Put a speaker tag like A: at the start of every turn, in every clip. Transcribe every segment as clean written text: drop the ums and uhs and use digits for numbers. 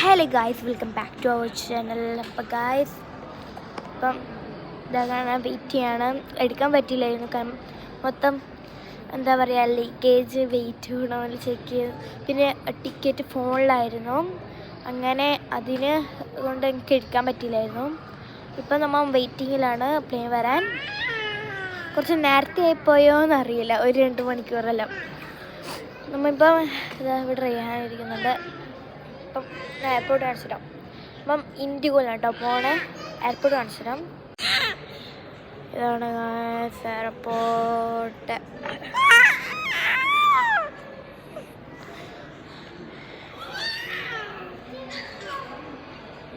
A: Hello guys, welcome back to our channel. അപ്പോൾ guys, ഇപ്പം ഇതാണ് വെയിറ്റ് ചെയ്യണം. എടുക്കാൻ പറ്റില്ലായിരുന്നു, കാരണം മൊത്തം എന്താ പറയുക, ലഗേജ് വെയിറ്റ് ചെയ്യണമെന്ന് ചെക്ക് ചെയ്തു. പിന്നെ ടിക്കറ്റ് ഫോണിലായിരുന്നു, അങ്ങനെ അതിന് കൊണ്ട് എനിക്ക് എടുക്കാൻ പറ്റില്ലായിരുന്നു. ഇപ്പം നമ്മൾ വെയിറ്റിങ്ങിലാണ് പ്ലെയിൻ വരാൻ. കുറച്ച് നേരത്തെ ആയിപ്പോയോ എന്നറിയില്ല, ഒരു 2 മണിക്കൂറെല്ലാം. നമ്മളിപ്പം ഇവിടെ റെയ്യാനിരിക്കുന്നുണ്ട്. അപ്പം എയർപോർട്ട് കാണിച്ചു തരാം. അപ്പം ഇൻഡിഗോയിലാണ് കേട്ടോ പോണേ. എയർപോർട്ട് കാണിച്ചു തരാം. ഇതാണ് എയർപോർട്ട്.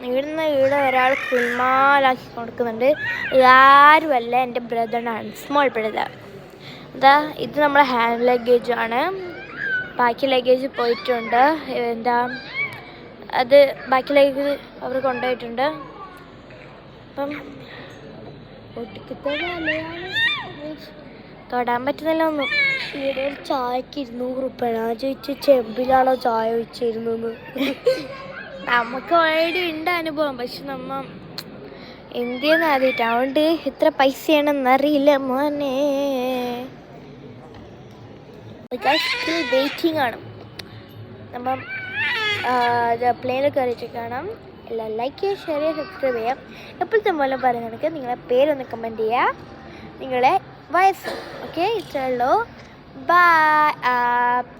A: ഇവിടെ ഒരാൾ കുൽമാലാക്കി കൊടുക്കുന്നുണ്ട്. ആരുമല്ല, എൻ്റെ ബ്രദറാണ്, സ്മോൾ ബ്രദർ. ഇത് നമ്മുടെ ഹാൻഡ് ലഗേജാണ്. ബാക്കി ലഗേജ് പോയിട്ടുണ്ട്. അത് ബാക്കിലേക്ക് അവർ കൊണ്ടുപോയിട്ടുണ്ട്. അപ്പം തൊടാൻ പറ്റുന്നില്ല ഒന്നും. ഇവിടെ ഒരു ചായക്ക് 200 രൂപയാണ്. ആ ചോദിച്ചു ചെമ്പിലാണോ ചായ ഒഴിച്ചിരുന്നു. നമുക്ക് ഓൾറെഡി ഉണ്ട് അനുഭവം, പക്ഷെ നമ്മ എന്തിയെന്ന് ആദ്യമായിട്ട് അതുകൊണ്ട് ഇത്ര പൈസയാണെന്നറിയില്ല മോനെ. വെയിറ്റിംഗ് ആണ്. നമ്മൾ പ്ലെയിനിൽ കയറിയിട്ട് കാണാം. എല്ലാം ലൈക്ക് ചെയ്യുക, ഷെയർ ചെയ്യുക, സബ്സ്ക്രൈബ് ചെയ്യാം. എപ്പോഴത്തെ മൂലം പറയുന്നത് നിങ്ങളെ പേരൊന്ന് കമൻറ്റ് ചെയ്യുക, നിങ്ങളെ വയസ്സ്. ഓക്കെ, ഇത്രയുള്ളൂ. ബൈ.